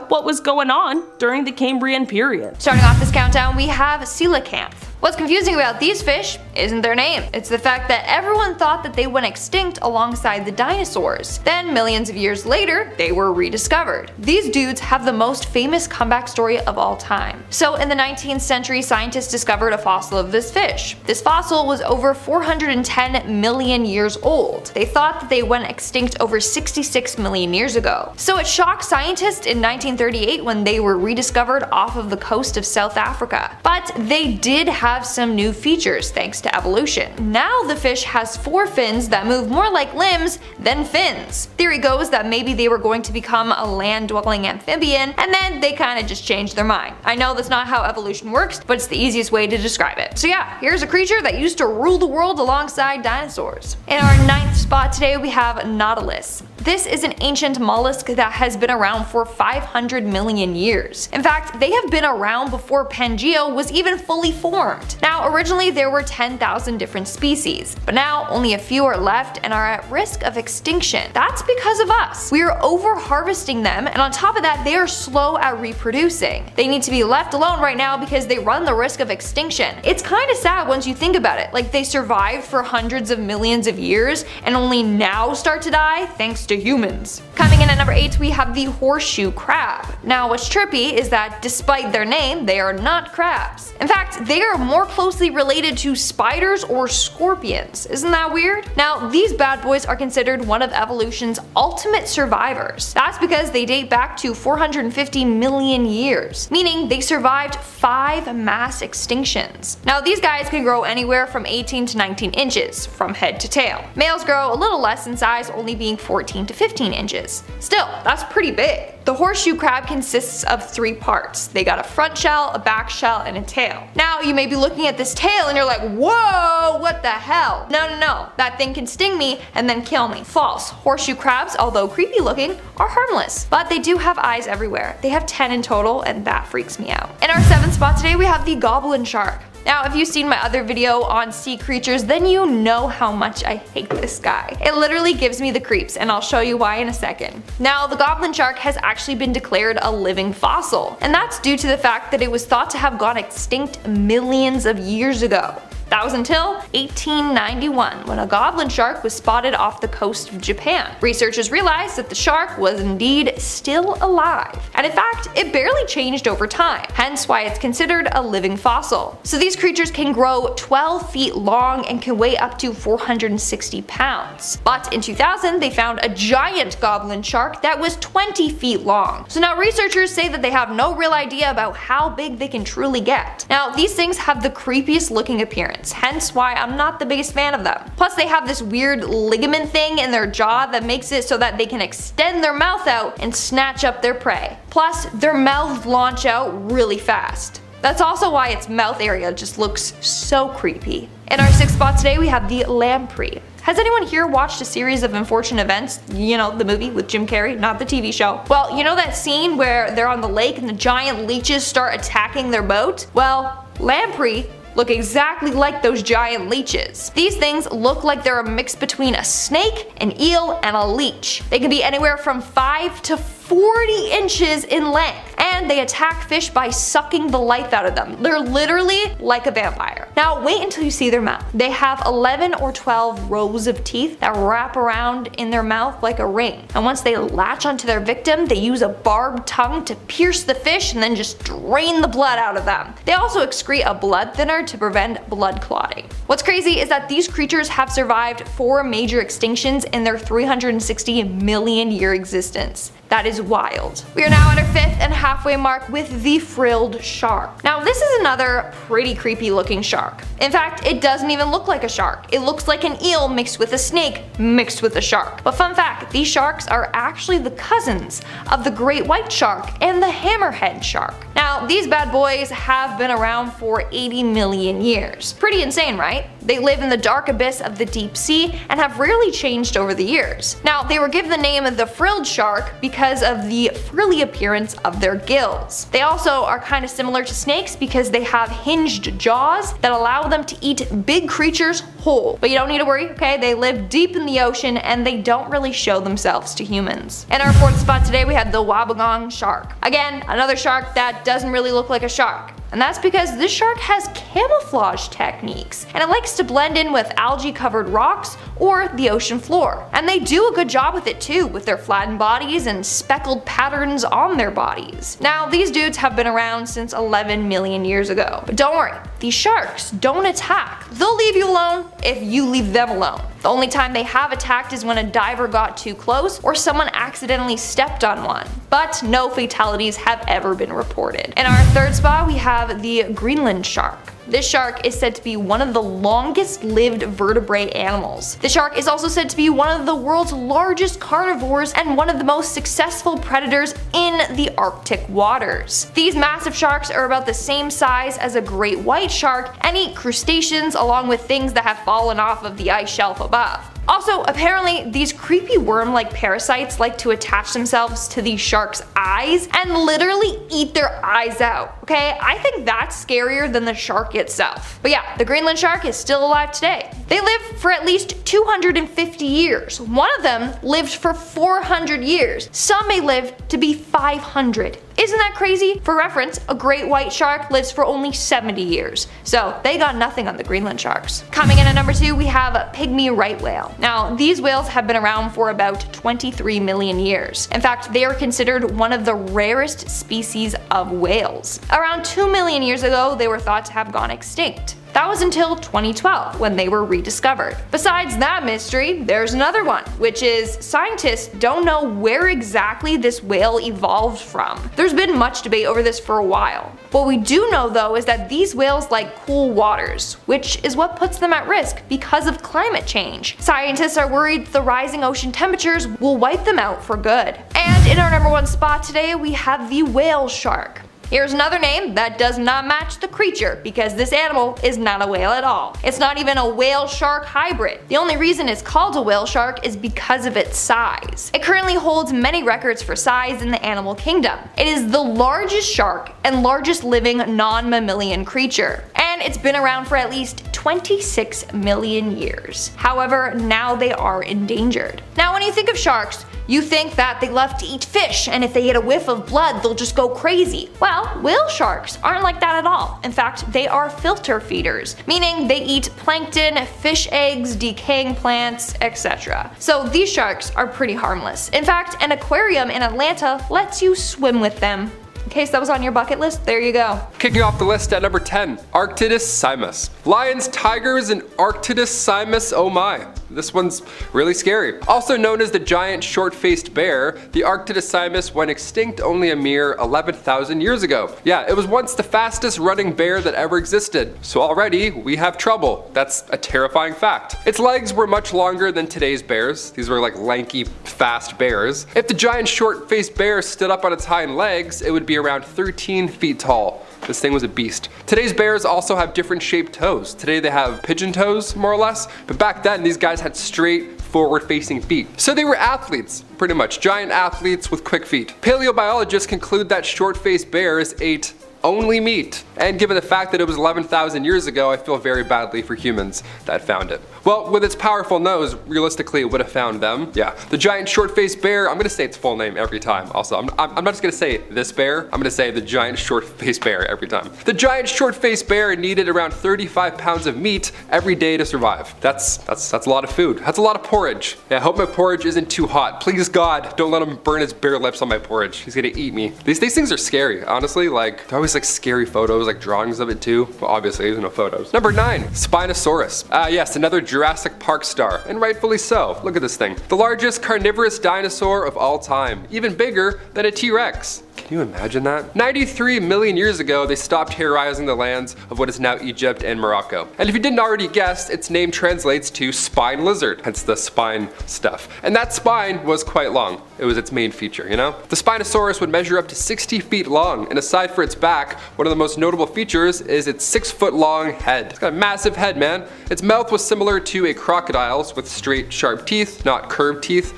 Speaker 1: what was going on during the Cambrian period.
Speaker 3: Starting off this countdown, we have coelacanth. What's confusing about these fish isn't their name. It's the fact that everyone thought that they went extinct alongside the dinosaurs. Then millions of years later, they were rediscovered. These dudes have the most famous comeback story of all time. So in the 19th century, scientists discovered a fossil of this fish. This fossil was over 410 million years old. They thought that they went extinct over 66 million years ago. So it shocked scientists in 1938 when they were rediscovered off of the coast of South Africa. But they did have some new features thanks to evolution. Now the fish has 4 fins that move more like limbs than fins. Theory goes that maybe they were going to become a land-dwelling amphibian, and then they kind of just changed their mind. I know that's not how evolution works, but it's the easiest way to describe it. So yeah, here's a creature that used to rule the world alongside dinosaurs. In our 9th spot today, we have nautilus. This is an ancient mollusk that has been around for 500 million years. In fact, they have been around before Pangea was even fully formed. Now, originally there were 10,000 different species, but now only a few are left and are at risk of extinction. That's because of us. We are over harvesting them, and on top of that, they are slow at reproducing. They need to be left alone right now because they run the risk of extinction. It's kind of sad once you think about it. Like, they survived for hundreds of millions of years and only now start to die thanks to humans. Coming in at number 8, we have the horseshoe crab. Now, what's trippy is that despite their name, they are not crabs. In fact, they are more closely related to spiders or scorpions. Isn't that weird? Now, these bad boys are considered one of evolution's ultimate survivors. That's because they date back to 450 million years, meaning they survived 5 mass extinctions. Now, these guys can grow anywhere from 18 to 19 inches, from head to tail. Males grow a little less in size, only being 14 to 15 inches. Still, that's pretty big. The horseshoe crab consists of 3 parts. They got a front shell, a back shell, and a tail. Now, you may be looking at this tail and you're like, whoa, what the hell? No, that thing can sting me and then kill me. False. Horseshoe crabs, although creepy looking, are harmless. But they do have eyes everywhere. They have 10 in total, and that freaks me out. In our 7th spot today, we have the goblin shark. Now, if you've seen my other video on sea creatures, then you know how much I hate this guy. It literally gives me the creeps, and I'll show you why in a second. Now, the goblin shark has actually been declared a living fossil, and that's due to the fact that it was thought to have gone extinct millions of years ago. That was until 1891, when a goblin shark was spotted off the coast of Japan. Researchers realized that the shark was indeed still alive, and in fact, it barely changed over time, hence why it's considered a living fossil. So these creatures can grow 12 feet long and can weigh up to 460 pounds. But in 2000, they found a giant goblin shark that was 20 feet long. So now researchers say that they have no real idea about how big they can truly get. Now, these things have the creepiest looking appearance, hence why I'm not the biggest fan of them. Plus, they have this weird ligament thing in their jaw that makes it so that they can extend their mouth out and snatch up their prey. Plus, their mouths launch out really fast. That's also why its mouth area just looks so creepy. In our 6th spot today, we have the lamprey. Has anyone here watched a series of unfortunate events? You know, the movie with Jim Carrey, not the TV show. Well, you know that scene where they're on the lake and the giant leeches start attacking their boat? Well, lamprey look exactly like those giant leeches. These things look like they're a mix between a snake, an eel, and a leech. They can be anywhere from 5 to 40 inches in length, and they attack fish by sucking the life out of them. They're literally like a vampire. Now, wait until you see their mouth. They have 11 or 12 rows of teeth that wrap around in their mouth like a ring. And once they latch onto their victim, they use a barbed tongue to pierce the fish and then just drain the blood out of them. They also excrete a blood thinner to prevent blood clotting. What's crazy is that these creatures have survived 4 major extinctions in their 360 million year existence. That is wild. We are now at our 5th and halfway mark with the frilled shark. Now this is another pretty creepy looking shark. In fact, it doesn't even look like a shark. It looks like an eel mixed with a snake mixed with a shark. But fun fact, these sharks are actually the cousins of the great white shark and the hammerhead shark. Now these bad boys have been around for 80 million years. Pretty insane, right? They live in the dark abyss of the deep sea and have rarely changed over the years. Now they were given the name of the frilled shark because of the frilly appearance of their gills. They also are kind of similar to snakes because they have hinged jaws that allow them to eat big creatures whole. But you don't need to worry, okay? They live deep in the ocean and they don't really show themselves to humans. In our 4th spot today we had the wobbegong shark. Again, another shark that doesn't really look like a shark. And that's because this shark has camouflage techniques, and it likes to blend in with algae covered rocks or the ocean floor. And they do a good job with it too, with their flattened bodies and speckled patterns on their bodies. Now these dudes have been around since 11 million years ago. But don't worry, these sharks don't attack. They'll leave you alone if you leave them alone. The only time they have attacked is when a diver got too close or someone accidentally stepped on one. But no fatalities have ever been reported. In our 3rd spot we have the Greenland shark. This shark is said to be one of the longest lived vertebrate animals. The shark is also said to be one of the world's largest carnivores and one of the most successful predators in the Arctic waters. These massive sharks are about the same size as a great white shark and eat crustaceans along with things that have fallen off of the ice shelf above. Also, apparently these creepy worm-like parasites like to attach themselves to these sharks' eyes and literally eat their eyes out. Okay, I think that's scarier than the shark itself. But yeah, the Greenland shark is still alive today. They lived for at least 250 years. One of them lived for 400 years. Some may live to be 500. Isn't that crazy? For reference, a great white shark lives for only 70 years. So they got nothing on the Greenland sharks. Coming in at number 2, we have a pygmy right whale. Now, these whales have been around for about 23 million years. In fact, they are considered one of the rarest species of whales. Around 2 million years ago, they were thought to have gone extinct. That was until 2012 when they were rediscovered. Besides that mystery, there's another one, which is scientists don't know where exactly this whale evolved from. There's been much debate over this for a while. What we do know though is that these whales like cool waters, which is what puts them at risk because of climate change. Scientists are worried the rising ocean temperatures will wipe them out for good. And in our number 1 spot today, we have the whale shark. Here's another name that does not match the creature because this animal is not a whale at all. It's not even a whale-shark hybrid. The only reason it's called a whale shark is because of its size. It currently holds many records for size in the animal kingdom. It is the largest shark and largest living non-mammalian creature. And it's been around for at least 26 million years. However, now they are endangered. Now when you think of sharks, you think that they love to eat fish, and if they get a whiff of blood, they'll just go crazy. Well, whale sharks aren't like that at all. In fact, they are filter feeders, meaning they eat plankton, fish eggs, decaying plants, etc. So these sharks are pretty harmless. In fact, an aquarium in Atlanta lets you swim with them. In case that was on your bucket list, there you go.
Speaker 4: Kicking off the list at number 10, Arctidus simus. Lions, tigers, and Arctidus simus, oh my. This one's really scary. Also known as the giant short-faced bear, the Arctidus simus went extinct only a mere 11,000 years ago. Yeah, it was once the fastest running bear that ever existed. So already, we have trouble. That's a terrifying fact. Its legs were much longer than today's bears. These were like lanky, fast bears. If the giant short-faced bear stood up on its hind legs, it would be around 13 feet tall. This thing was a beast. Today's bears also have different shaped toes. Today they have pigeon toes, more or less, but back then these guys had straight, forward-facing feet. So they were athletes, pretty much. Giant athletes with quick feet. Paleobiologists conclude that short-faced bears ate only meat. And given the fact that it was 11,000 years ago, I feel very badly for humans that found it. Well, with its powerful nose, realistically it would have found them. Yeah, the giant short-faced bear, I'm gonna say its full name every time. Also, I'm not just gonna say this bear, I'm gonna say the giant short-faced bear every time. The giant short-faced bear needed around 35 pounds of meat every day to survive. That's a lot of food. That's a lot of porridge. Yeah, I hope my porridge isn't too hot. Please God, don't let him burn his bare lips on my porridge. He's gonna eat me. These things are scary, honestly. Like, they're always just like scary photos, like drawings of it too. Well, obviously there's no photos. Number 9, Spinosaurus. Yes, another Jurassic Park star, and rightfully so. Look at this thing. The largest carnivorous dinosaur of all time, even bigger than a T-Rex. Can you imagine that? 93 million years ago, they stopped terrorizing the lands of what is now Egypt and Morocco. And if you didn't already guess, its name translates to spine lizard, hence the spine stuff. And that spine was quite long. It was its main feature, you know? The Spinosaurus would measure up to 60 feet long, and aside for its back, one of the most notable features is its 6-foot long head. It's got a massive head, man. Its mouth was similar to a crocodile's with straight, sharp teeth, not curved teeth.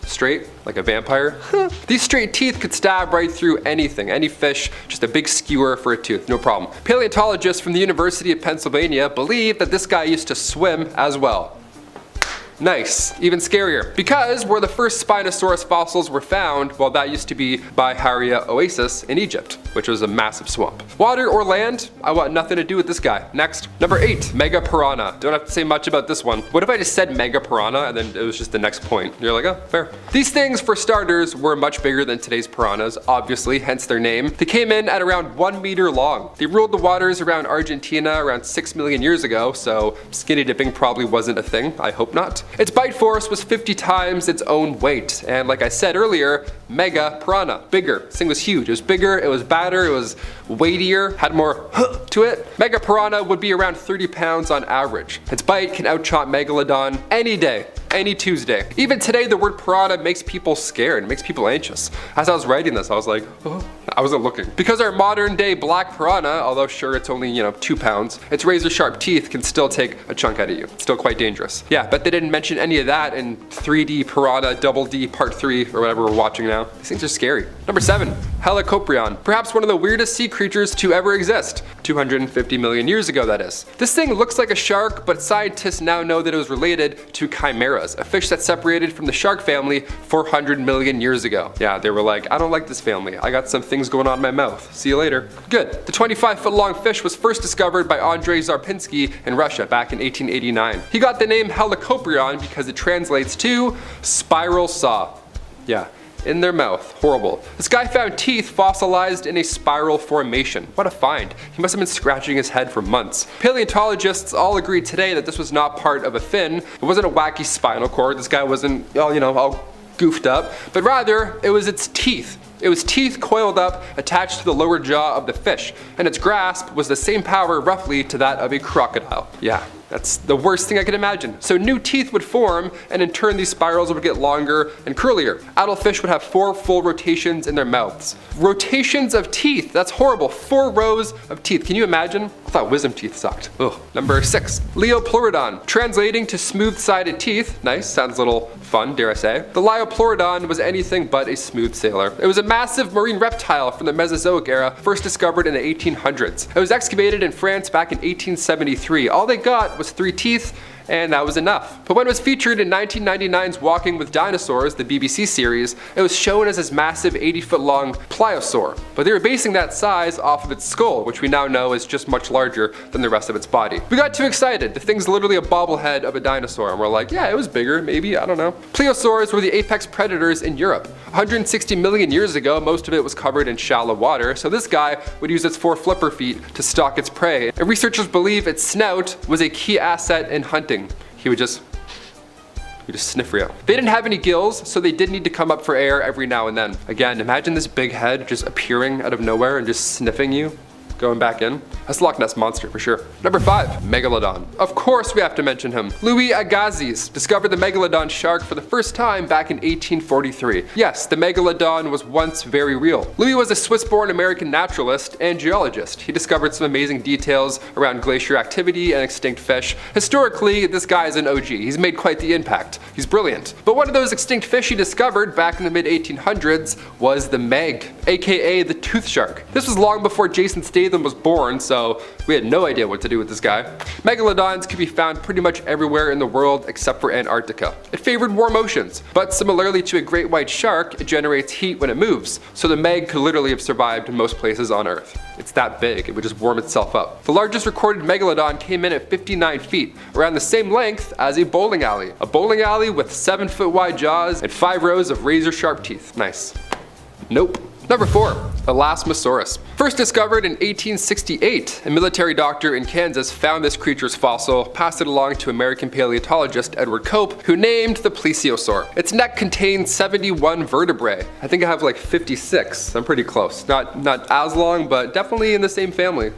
Speaker 4: Straight, like a vampire. These straight teeth could stab right through anything, any fish, just a big skewer for a tooth, no problem. Paleontologists from the University of Pennsylvania believe that this guy used to swim as well. Nice, even scarier. Because where the first Spinosaurus fossils were found, well, that used to be by Haria Oasis in Egypt, which was a massive swamp. Water or land? I want nothing to do with this guy. Next. Number 8, Mega Piranha. Don't have to say much about this one. What if I just said Mega Piranha and then it was just the next point? You're like, oh, fair. These things, for starters, were much bigger than today's piranhas, obviously, hence their name. They came in at around 1 meter long. They ruled the waters around Argentina around 6 million years ago, so skinny dipping probably wasn't a thing. I hope not. Its bite force was 50 times its own weight, and like I said earlier, Mega Piranha, bigger. This thing was huge. It was bigger, it was badder, it was weightier, had more to it. Mega Piranha would be around 30 pounds on average. Its bite can outchomp Megalodon any day, any Tuesday. Even today, the word piranha makes people scared, it makes people anxious. As I was writing this, I was like, oh, I wasn't looking. Because our modern day black piranha, although sure it's only, 2 pounds, its razor sharp teeth can still take a chunk out of you. It's still quite dangerous. Yeah, but they didn't mention any of that in 3D Piranha Double D Part 3 or whatever we're watching now. These things are scary. Number 7, Helicoprion. Perhaps one of the weirdest sea creatures to ever exist. 250 million years ago, that is. This thing looks like a shark, but scientists now know that it was related to chimeras, a fish that separated from the shark family 400 million years ago. Yeah, they were like, I don't like this family. I got some things going on in my mouth. See you later. Good. The 25-foot long fish was first discovered by Andrei Zarpinsky in Russia back in 1889. He got the name Helicoprion because it translates to spiral saw. Yeah. In their mouth. Horrible. This guy found teeth fossilized in a spiral formation. What a find. He must have been scratching his head for months. Paleontologists all agreed today that this was not part of a fin. It wasn't a wacky spinal cord. This guy wasn't, all goofed up. But rather, it was its teeth. It was teeth coiled up, attached to the lower jaw of the fish, and its grasp was the same power roughly to that of a crocodile. Yeah. That's the worst thing I could imagine. So new teeth would form, and in turn these spirals would get longer and curlier. Adult fish would have 4 full rotations in their mouths. Rotations of teeth, that's horrible. 4 rows of teeth, can you imagine? I thought wisdom teeth sucked. Ugh. Number 6, Liopleurodon. Translating to smooth-sided teeth, nice, sounds a little fun, dare I say. The Liopleurodon was anything but a smooth sailor. It was a massive marine reptile from the Mesozoic era, first discovered in the 1800s. It was excavated in France back in 1873. All they got was 3 teeth, and that was enough. But when it was featured in 1999's Walking with Dinosaurs, the BBC series, it was shown as this massive 80-foot long pliosaur. But they were basing that size off of its skull, which we now know is just much larger than the rest of its body. We got too excited. The thing's literally a bobblehead of a dinosaur, and we're like, yeah, it was bigger, maybe, I don't know. Pliosaurs were the apex predators in Europe. 160 million years ago, most of it was covered in shallow water, so this guy would use its 4 flipper feet to stalk its prey. And researchers believe its snout was a key asset in hunting. He would just sniff for you. They didn't have any gills, so they did need to come up for air every now and then. Again, imagine this big head just appearing out of nowhere and just sniffing you. Going back in. That's Loch Ness Monster for sure. Number 5, Megalodon. Of course we have to mention him. Louis Agassiz discovered the Megalodon shark for the first time back in 1843. Yes, the Megalodon was once very real. Louis was a Swiss-born American naturalist and geologist. He discovered some amazing details around glacier activity and extinct fish. Historically, this guy is an OG. He's made quite the impact. He's brilliant. But one of those extinct fish he discovered back in the mid-1800s was the Meg, aka the tooth shark. This was long before Jason Statham was born, so we had no idea what to do with this guy. Megalodons could be found pretty much everywhere in the world except for Antarctica. It favored warm oceans, but similarly to a great white shark, it generates heat when it moves, so the Meg could literally have survived in most places on Earth. It's that big, it would just warm itself up. The largest recorded Megalodon came in at 59 feet, around the same length as a bowling alley. A bowling alley with 7-foot wide jaws and 5 rows of razor sharp teeth. Nice. Nope. Number 4. Elasmosaurus. First discovered in 1868, a military doctor in Kansas found this creature's fossil, passed it along to American paleontologist Edward Cope, who named the plesiosaur. Its neck contained 71 vertebrae. I think I have like 56. I'm pretty close. Not as long, but definitely in the same family,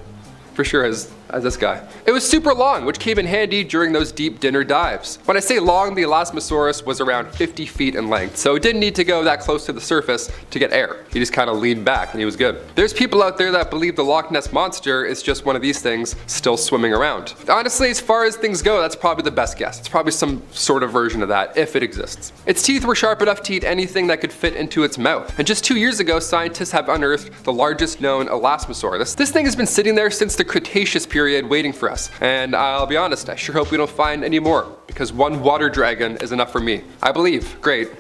Speaker 4: for sure, as this guy. It was super long, which came in handy during those deep dinner dives. When I say long, the Elasmosaurus was around 50 feet in length, so it didn't need to go that close to the surface to get air. He just kind of leaned back and he was good. There's people out there that believe the Loch Ness Monster is just one of these things still swimming around. Honestly, as far as things go, that's probably the best guess. It's probably some sort of version of that, if it exists. Its teeth were sharp enough to eat anything that could fit into its mouth. And just 2 years ago, scientists have unearthed the largest known Elasmosaurus. This thing has been sitting there since the Cretaceous period waiting for us. And I'll be honest, I sure hope we don't find any more, because one water dragon is enough for me. I believe. Great.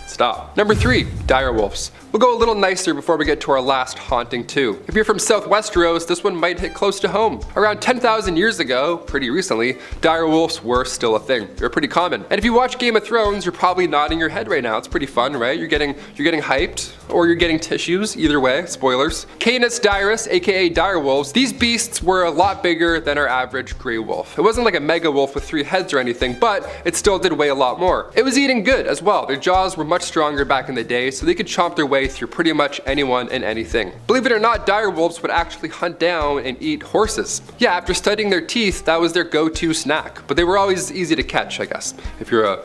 Speaker 4: Stop. Number 3, dire wolves. We'll go a little nicer before we get to our last haunting too. If you're from Southwesteros, this one might hit close to home. Around 10,000 years ago, pretty recently, dire wolves were still a thing. They were pretty common. And if you watch Game of Thrones, you're probably nodding your head right now. It's pretty fun, right? You're getting hyped, or you're getting tissues, either way, spoilers. Canis dirus, aka dire wolves, these beasts were a lot bigger than our average gray wolf. It wasn't like a mega wolf with 3 heads or anything, but it still did weigh a lot more. It was eating good as well. Their jaws were much stronger back in the day, so they could chomp their way through pretty much anyone and anything. Believe it or not, dire wolves would actually hunt down and eat horses. Yeah, after studying their teeth, that was their go-to snack, but they were always easy to catch, I guess. If you're a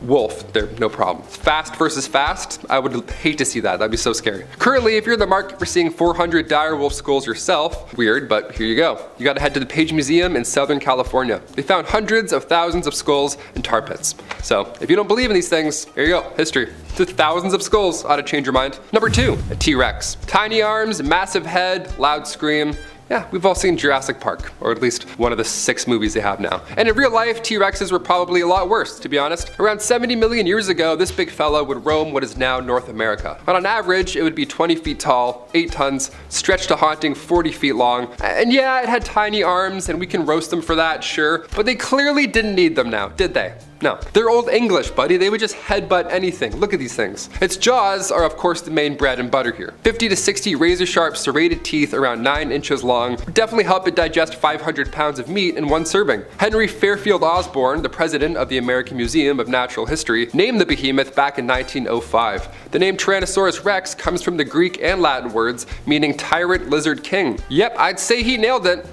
Speaker 4: wolf, they're no problem. Fast versus fast, I would hate to see that. That'd be so scary. Currently, if you're in the market for seeing 400 dire wolf skulls yourself, weird, but here you go. You gotta head to the Page Museum in Southern California. They found hundreds of thousands of skulls in tar pits. So if you don't believe in these things, here you go, history. To thousands of skulls ought to change your mind. Number 2, a T-Rex. Tiny arms, massive head, loud scream. Yeah, we've all seen Jurassic Park, or at least one of the 6 movies they have now. And in real life, T-Rexes were probably a lot worse, to be honest. Around 70 million years ago, this big fella would roam what is now North America. But on average, it would be 20 feet tall, 8 tons, stretched a haunting 40 feet long. And yeah, it had tiny arms, and we can roast them for that, sure. But they clearly didn't need them now, did they? No, they're Old English, buddy. They would just headbutt anything. Look at these things. Its jaws are of course the main bread and butter here. 50 to 60 razor sharp serrated teeth around 9 inches long would definitely help it digest 500 pounds of meat in one serving. Henry Fairfield Osborn, the president of the American Museum of Natural History, named the behemoth back in 1905. The name Tyrannosaurus rex comes from the Greek and Latin words meaning tyrant lizard king. Yep, I'd say he nailed it.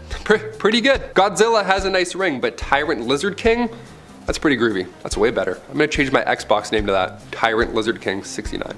Speaker 4: Pretty good. Godzilla has a nice ring, but tyrant lizard king? That's pretty groovy. That's way better. I'm gonna change my Xbox name to that. Tyrant Lizard King 69.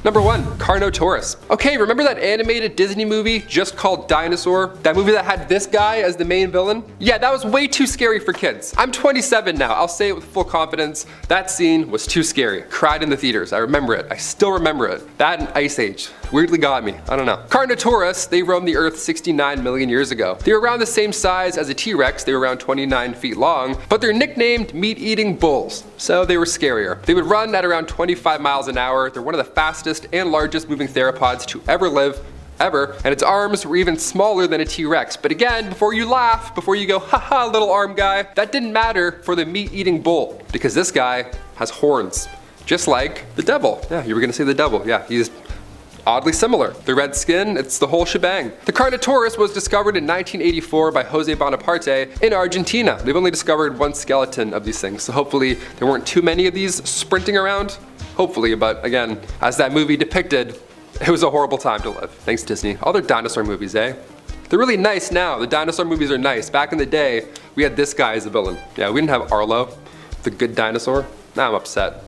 Speaker 4: Number 1, Carnotaurus. Okay, remember that animated Disney movie just called Dinosaur? That movie that had this guy as the main villain? Yeah, that was way too scary for kids. I'm 27 now, I'll say it with full confidence. That scene was too scary. Cried in the theaters, I remember it. I still remember it. That and Ice Age weirdly got me, I don't know. Carnotaurus, they roamed the earth 69 million years ago. They were around the same size as a T-Rex, they were around 29 feet long, but they're nicknamed meat-eating bulls, so they were scarier. They would run at around 25 miles an hour. They're one of the fastest and largest moving theropods to ever live, ever, and its arms were even smaller than a T-Rex. But again, before you laugh, before you go, haha, little arm guy, that didn't matter for the meat-eating bull, because this guy has horns, just like the devil. Yeah, you were gonna say the devil. Yeah, he's oddly similar. The red skin, it's the whole shebang. The Carnotaurus was discovered in 1984 by Jose Bonaparte in Argentina. They've only discovered 1 skeleton of these things, so hopefully there weren't too many of these sprinting around. Hopefully, but again, as that movie depicted, it was a horrible time to live. Thanks Disney. All their dinosaur movies, eh? They're really nice now. The dinosaur movies are nice. Back in the day, we had this guy as a villain. Yeah, we didn't have Arlo, the good dinosaur. Now I'm upset.